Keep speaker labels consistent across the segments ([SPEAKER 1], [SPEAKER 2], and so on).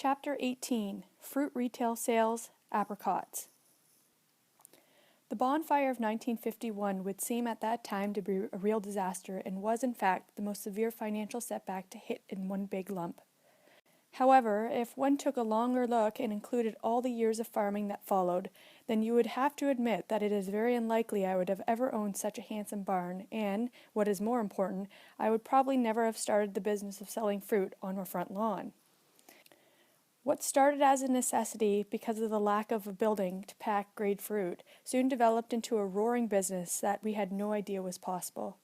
[SPEAKER 1] Chapter 18 Fruit Retail Sales, Apricots. The bonfire of 1951 would seem at that time to be a real disaster and was, in fact, the most severe financial setback to hit in one big lump. However, if one took a longer look and included all the years of farming that followed, then you would have to admit that it is very unlikely I would have ever owned such a handsome barn, and, what is more important, I would probably never have started the business of selling fruit on our front lawn. What started as a necessity because of the lack of a building to pack grade fruit soon developed into a roaring business that we had no idea was possible.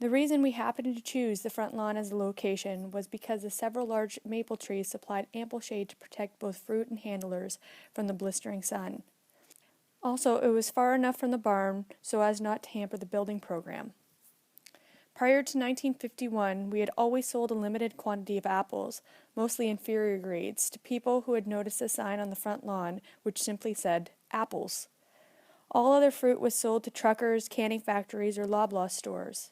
[SPEAKER 1] The reason we happened to choose the front lawn as a location was because the several large maple trees supplied ample shade to protect both fruit and handlers from the blistering sun. Also, it was far enough from the barn so as not to hamper the building program. Prior to 1951, we had always sold a limited quantity of apples, mostly inferior grades, to people who had noticed a sign on the front lawn which simply said, "Apples." All other fruit was sold to truckers, canning factories, or Loblaw stores.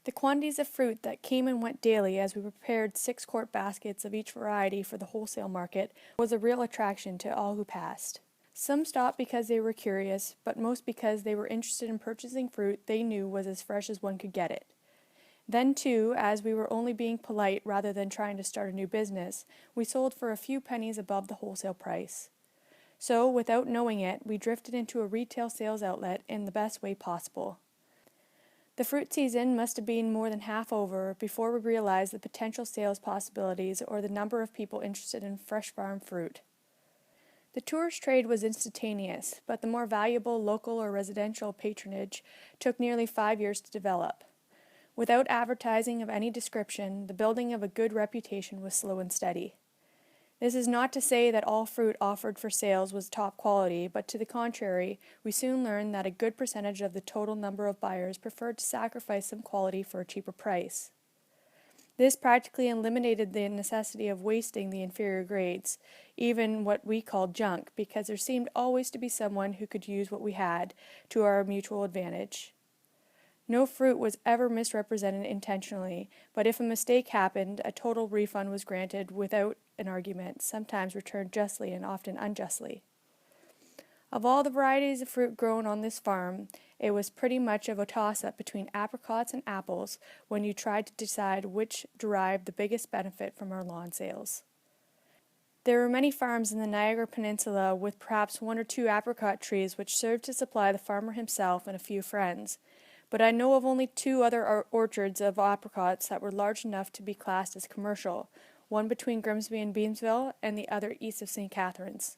[SPEAKER 1] The quantities of fruit that came and went daily as we prepared 6-quart baskets of each variety for the wholesale market was a real attraction to all who passed. Some stopped because they were curious, but most because they were interested in purchasing fruit they knew was as fresh as one could get it. Then, too, as we were only being polite rather than trying to start a new business, we sold for a few pennies above the wholesale price. So, without knowing it, we drifted into a retail sales outlet in the best way possible. The fruit season must have been more than half over before we realized the potential sales possibilities or the number of people interested in fresh farm fruit. The tourist trade was instantaneous, but the more valuable local or residential patronage took nearly 5 years to develop. Without advertising of any description, the building of a good reputation was slow and steady. This is not to say that all fruit offered for sales was top quality, but to the contrary, we soon learned that a good percentage of the total number of buyers preferred to sacrifice some quality for a cheaper price. This practically eliminated the necessity of wasting the inferior grades, even what we called junk, because there seemed always to be someone who could use what we had to our mutual advantage. No fruit was ever misrepresented intentionally, but if a mistake happened, a total refund was granted without an argument, sometimes returned justly and often unjustly. Of all the varieties of fruit grown on this farm, it was pretty much of a toss-up between apricots and apples when you tried to decide which derived the biggest benefit from our lawn sales. There were many farms in the Niagara Peninsula with perhaps 1 or 2 apricot trees which served to supply the farmer himself and a few friends, but I know of only 2 other orchards of apricots that were large enough to be classed as commercial, one between Grimsby and Beamsville and the other east of St. Catharines.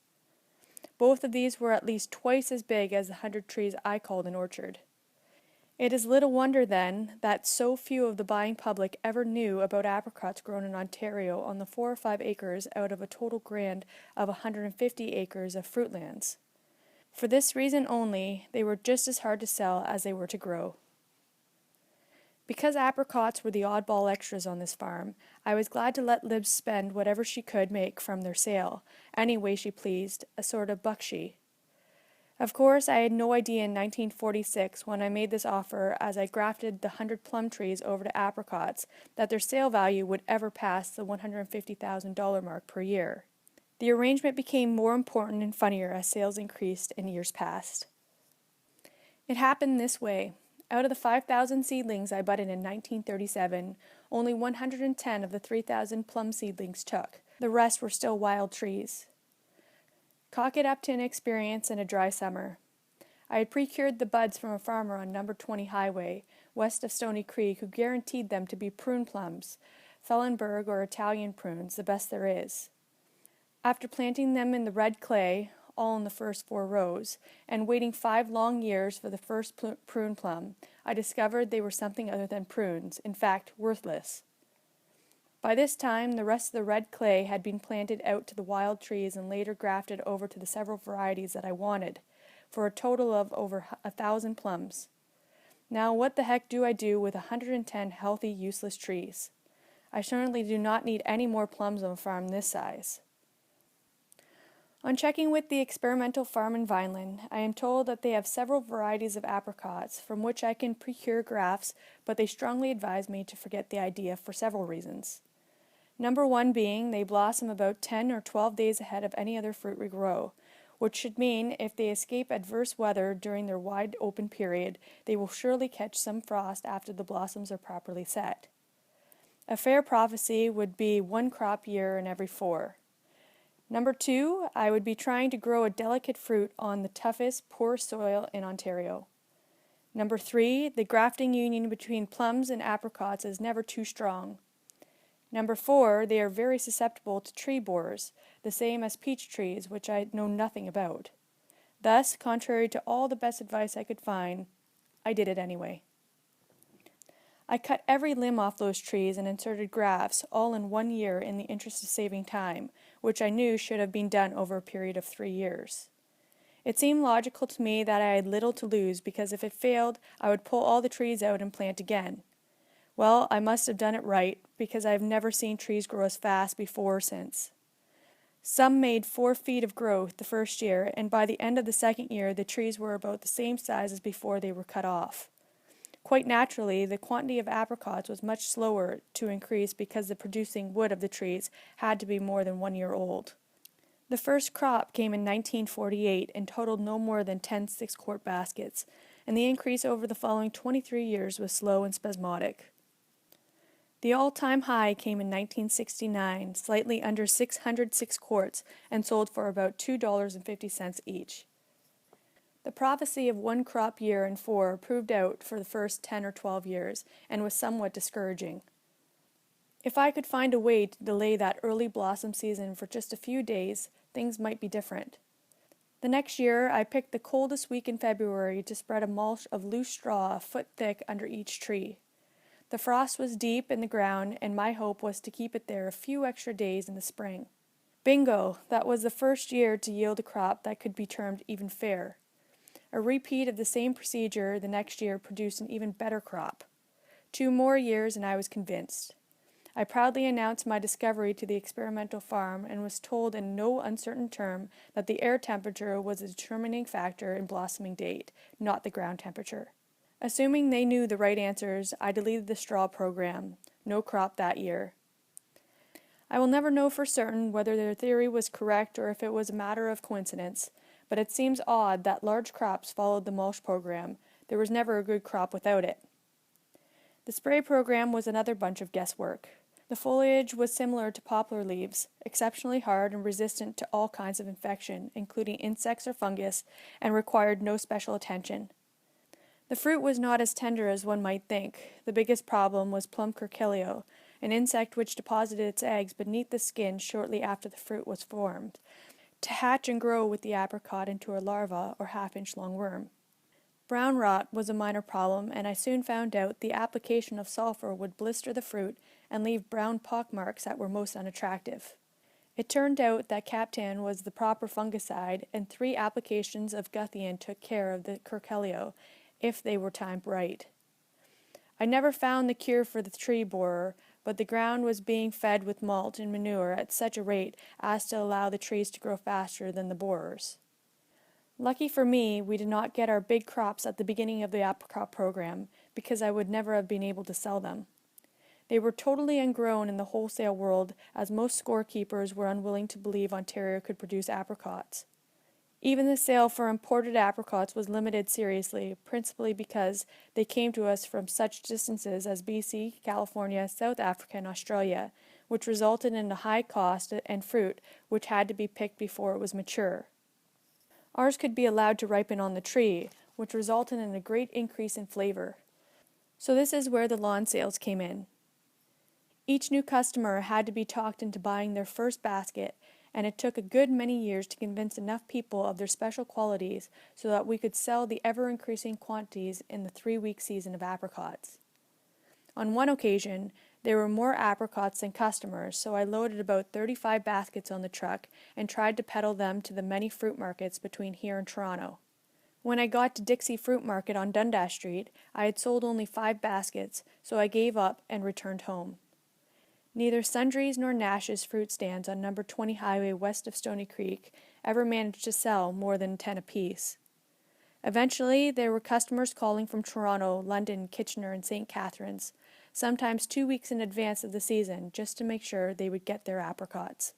[SPEAKER 1] Both of these were at least twice as big as the 100 trees I called an orchard. It is little wonder, then, that so few of the buying public ever knew about apricots grown in Ontario on the 4 or 5 acres out of a total grant of 150 acres of fruitlands. For this reason only, they were just as hard to sell as they were to grow. Because apricots were the oddball extras on this farm, I was glad to let Libs spend whatever she could make from their sale, any way she pleased, a sort of buckshee. Of course, I had no idea in 1946, when I made this offer as I grafted the 100 plum trees over to apricots, that their sale value would ever pass the $150,000 mark per year. The arrangement became more important and funnier as sales increased and years passed. It happened this way. Out of the 5,000 seedlings I budded in 1937, only 110 of the 3,000 plum seedlings took. The rest were still wild trees. Chalk it up to inexperience and a dry summer. I had procured the buds from a farmer on No. 20 Highway, west of Stony Creek, who guaranteed them to be prune plums, Fellenberg or Italian prunes, the best there is. After planting them in the red clay, all in the first 4 rows, and waiting 5 long years for the first prune plum, I discovered they were something other than prunes, in fact, worthless. By this time, the rest of the red clay had been planted out to the wild trees and later grafted over to the several varieties that I wanted, for a total of over 1,000 plums. Now, what the heck do I do with 110 healthy, useless trees? I certainly do not need any more plums on a farm this size. On checking with the experimental farm in Vineland, I am told that they have several varieties of apricots from which I can procure grafts, but they strongly advise me to forget the idea for several reasons. Number one being they blossom about 10 or 12 days ahead of any other fruit we grow, which should mean if they escape adverse weather during their wide open period, they will surely catch some frost after the blossoms are properly set. A fair prophecy would be one crop year in every 4. Number 2, I would be trying to grow a delicate fruit on the toughest, poorest soil in Ontario. Number 3, the grafting union between plums and apricots is never too strong. Number 4, they are very susceptible to tree borers, the same as peach trees, which I know nothing about. Thus, contrary to all the best advice I could find, I did it anyway. I cut every limb off those trees and inserted grafts all in 1 year in the interest of saving time, which I knew should have been done over a period of 3 years. It seemed logical to me that I had little to lose because if it failed, I would pull all the trees out and plant again. Well, I must have done it right because I have never seen trees grow as fast before or since. Some made 4 feet of growth the first year, and by the end of the second year, the trees were about the same size as before they were cut off. Quite naturally, the quantity of apricots was much slower to increase because the producing wood of the trees had to be more than 1 year old. The first crop came in 1948 and totaled no more than 10 6-quart baskets, and the increase over the following 23 years was slow and spasmodic. The all-time high came in 1969, slightly under 606 quarts, and sold for about $2.50 each. The prophecy of one crop year in 4 proved out for the first 10 or 12 years, and was somewhat discouraging. If I could find a way to delay that early blossom season for just a few days, things might be different. The next year, I picked the coldest week in February to spread a mulch of loose straw a foot thick under each tree. The frost was deep in the ground, and my hope was to keep it there a few extra days in the spring. Bingo! That was the first year to yield a crop that could be termed even fair. A repeat of the same procedure the next year produced an even better crop. 2 more years and I was convinced. I proudly announced my discovery to the experimental farm and was told in no uncertain term that the air temperature was a determining factor in blossoming date, not the ground temperature. Assuming they knew the right answers, I deleted the straw program. No crop that year. I will never know for certain whether their theory was correct or if it was a matter of coincidence, but it seems odd that large crops followed the mulch program. There was never a good crop without it. The spray program was another bunch of guesswork. The foliage was similar to poplar leaves, exceptionally hard and resistant to all kinds of infection, including insects or fungus, and required no special attention. The fruit was not as tender as one might think. The biggest problem was plum curculio, an insect which deposited its eggs beneath the skin shortly after the fruit was formed, to hatch and grow with the apricot into a larva or half-inch long worm. Brown rot was a minor problem, and I soon found out the application of sulfur would blister the fruit and leave brown pockmarks that were most unattractive. It turned out that Captan was the proper fungicide, and 3 applications of Guthian took care of the curculio, if they were timed right. I never found the cure for the tree borer, but the ground was being fed with mulch and manure at such a rate as to allow the trees to grow faster than the borers. Lucky for me, we did not get our big crops at the beginning of the apricot program, because I would never have been able to sell them. They were totally ungrown in the wholesale world, as most scorekeepers were unwilling to believe Ontario could produce apricots. Even the sale for imported apricots was limited seriously, principally because they came to us from such distances as BC, California, South Africa, and Australia, which resulted in a high cost and fruit which had to be picked before it was mature. Ours could be allowed to ripen on the tree, which resulted in a great increase in flavor. So this is where the lawn sales came in. Each new customer had to be talked into buying their first basket, and it took a good many years to convince enough people of their special qualities so that we could sell the ever-increasing quantities in the 3-week season of apricots. On one occasion, there were more apricots than customers, so I loaded about 35 baskets on the truck and tried to peddle them to the many fruit markets between here and Toronto. When I got to Dixie Fruit Market on Dundas Street, I had sold only 5 baskets, so I gave up and returned home. Neither Sundries nor Nash's fruit stands on number 20 highway west of Stony Creek ever managed to sell more than 10 apiece. Eventually, there were customers calling from Toronto, London, Kitchener, and St. Catharines. sometimes 2 weeks in advance of the season, just to make sure they would get their apricots.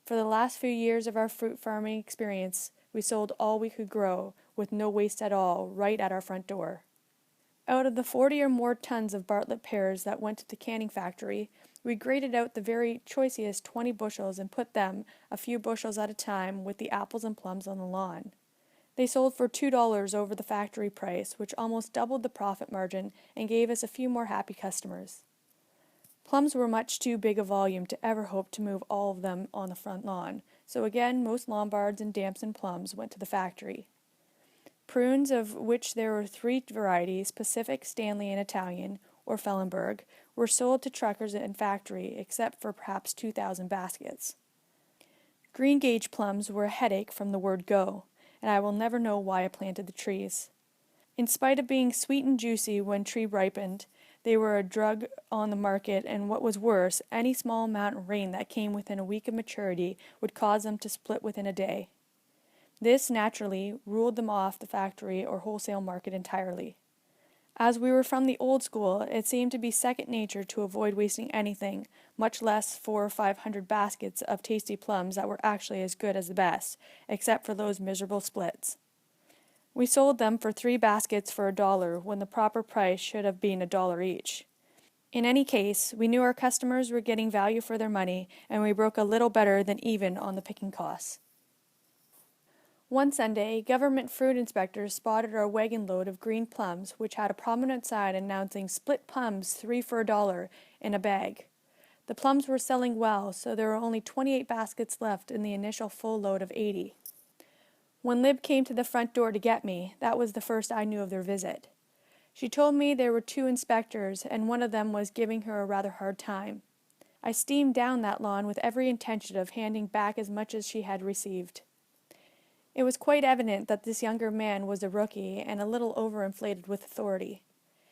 [SPEAKER 1] For the last few years of our fruit farming experience, we sold all we could grow, with no waste at all, right at our front door. Out of the 40 or more tons of Bartlett pears that went to the canning factory, we graded out the very choicest 20 bushels and put them, a few bushels at a time, with the apples and plums on the lawn. They sold for $2 over the factory price, which almost doubled the profit margin and gave us a few more happy customers. Plums were much too big a volume to ever hope to move all of them on the front lawn, so again most Lombards and Damson plums went to the factory. Prunes, of which there were 3 varieties, Pacific, Stanley, and Italian, or Fellenberg, were sold to truckers and factory, except for perhaps 2,000 baskets. Green gage plums were a headache from the word go, and I will never know why I planted the trees. In spite of being sweet and juicy when tree ripened, they were a drug on the market, and what was worse, any small amount of rain that came within a week of maturity would cause them to split within a day. This, naturally, ruled them off the factory or wholesale market entirely. As we were from the old school, it seemed to be second nature to avoid wasting anything, much less 400 or 500 baskets of tasty plums that were actually as good as the best, except for those miserable splits. We sold them for 3 baskets for $1, when the proper price should have been $1 each. In any case, we knew our customers were getting value for their money, and we broke a little better than even on the picking costs. One Sunday, government fruit inspectors spotted our wagon load of green plums, which had a prominent sign announcing "Split plums, 3 for $1" in a bag. The plums were selling well, so there were only 28 baskets left in the initial full load of 80. When Lib came to the front door to get me, that was the first I knew of their visit. She told me there were 2 inspectors, and one of them was giving her a rather hard time. I steamed down that lawn with every intention of handing back as much as she had received. It was quite evident that this younger man was a rookie and a little overinflated with authority.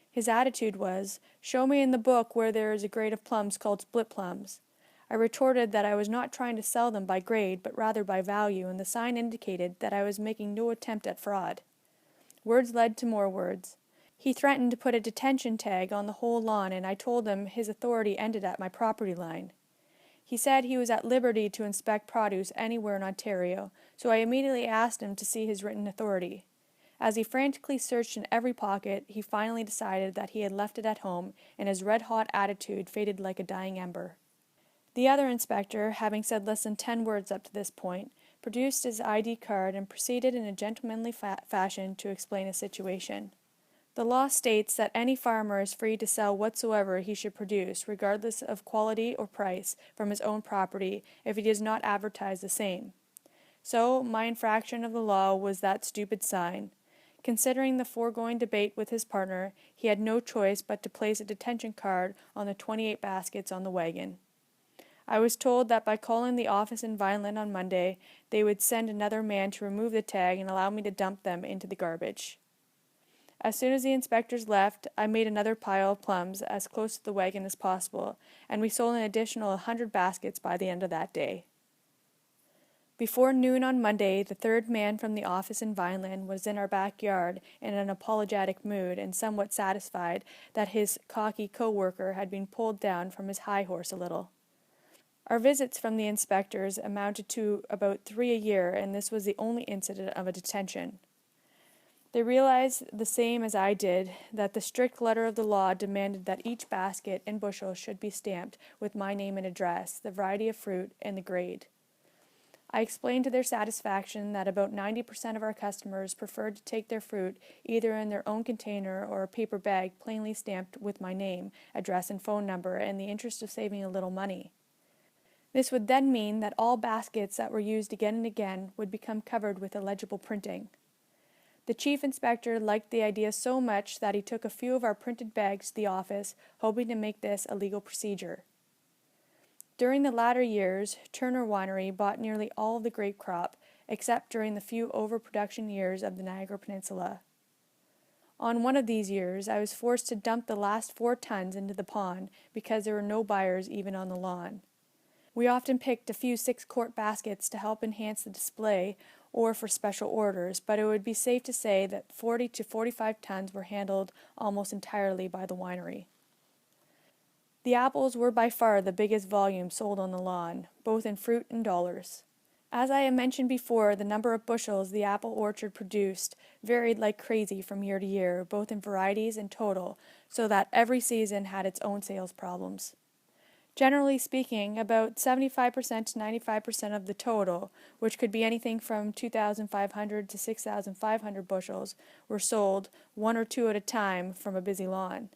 [SPEAKER 1] His attitude was, "Show me in the book where there is a grade of plums called split plums." I retorted that I was not trying to sell them by grade, but rather by value, and the sign indicated that I was making no attempt at fraud. Words led to more words. He threatened to put a detention tag on the whole lawn, and I told him his authority ended at my property line. He said he was at liberty to inspect produce anywhere in Ontario, so I immediately asked him to see his written authority. As he frantically searched in every pocket, he finally decided that he had left it at home, and his red-hot attitude faded like a dying ember. The other inspector, having said less than 10 words up to this point, produced his ID card and proceeded in a gentlemanly fashion to explain his situation. The law states that any farmer is free to sell whatsoever he should produce, regardless of quality or price, from his own property, if he does not advertise the same. So, my infraction of the law was that stupid sign. Considering the foregoing debate with his partner, he had no choice but to place a detention card on the 28 baskets on the wagon. I was told that by calling the office in Vineland on Monday, they would send another man to remove the tag and allow me to dump them into the garbage. As soon as the inspectors left, I made another pile of plums as close to the wagon as possible, and we sold an additional 100 baskets by the end of that day. Before noon on Monday, the 3rd man from the office in Vineland was in our backyard in an apologetic mood and somewhat satisfied that his cocky co-worker had been pulled down from his high horse a little. Our visits from the inspectors amounted to about 3 a year, and this was the only incident of a detention. They realized the same as I did, that the strict letter of the law demanded that each basket and bushel should be stamped with my name and address, the variety of fruit, and the grade. I explained to their satisfaction that about 90% of our customers preferred to take their fruit either in their own container or a paper bag plainly stamped with my name, address, and phone number in the interest of saving a little money. This would then mean that all baskets that were used again and again would become covered with illegible printing. The chief inspector liked the idea so much that he took a few of our printed bags to the office, hoping to make this a legal procedure. During the latter years, Turner Winery bought nearly all of the grape crop, except during the few overproduction years of the Niagara Peninsula. On one of these years, I was forced to dump the last 4 tons into the pond because there were no buyers even on the lawn. We often picked a few 6-quart baskets to help enhance the display or for special orders, but it would be safe to say that 40 to 45 tons were handled almost entirely by the winery. The apples were by far the biggest volume sold on the lawn, both in fruit and dollars. As I have mentioned before, the number of bushels the apple orchard produced varied like crazy from year to year, both in varieties and total, so that every season had its own sales problems. Generally speaking, about 75% to 95% of the total, which could be anything from 2,500 to 6,500 bushels, were sold, one or two at a time, from a busy lawn.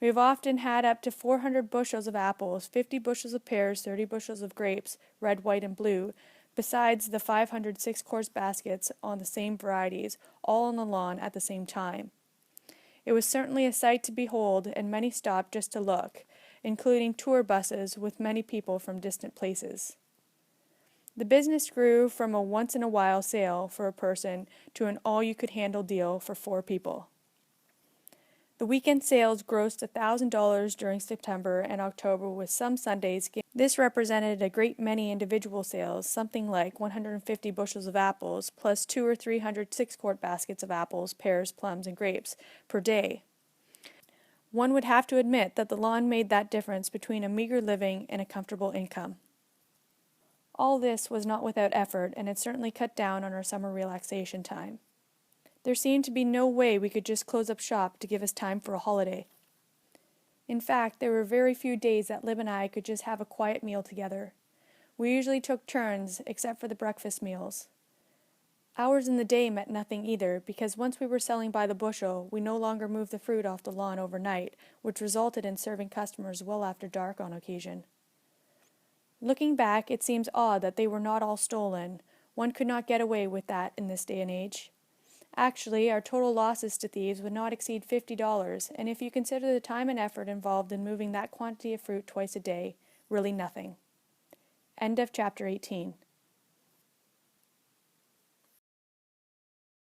[SPEAKER 1] We have often had up to 400 bushels of apples, 50 bushels of pears, 30 bushels of grapes, red, white, and blue, besides the 500 six-course baskets on the same varieties, all on the lawn at the same time. It was certainly a sight to behold, and many stopped just to look, including tour buses with many people from distant places. The business grew from a once-in-a-while sale for a person to an all-you-could-handle deal for 4 people. The weekend sales grossed $1,000 during September and October, with some Sundays. This represented a great many individual sales, something like 150 bushels of apples, plus 200 or 300 six-quart baskets of apples, pears, plums, and grapes per day. One would have to admit that the lawn made that difference between a meager living and a comfortable income. All this was not without effort, and it certainly cut down on our summer relaxation time. There seemed to be no way we could just close up shop to give us time for a holiday. In fact, there were very few days that Lib and I could just have a quiet meal together. We usually took turns, except for the breakfast meals. Hours in the day meant nothing either, because once we were selling by the bushel, we no longer moved the fruit off the lawn overnight, which resulted in serving customers well after dark on occasion. Looking back, it seems odd that they were not all stolen. One could not get away with that in this day and age. Actually, our total losses to thieves would not exceed $50, and if you consider the time and effort involved in moving that quantity of fruit twice a day, really nothing. End of chapter 18.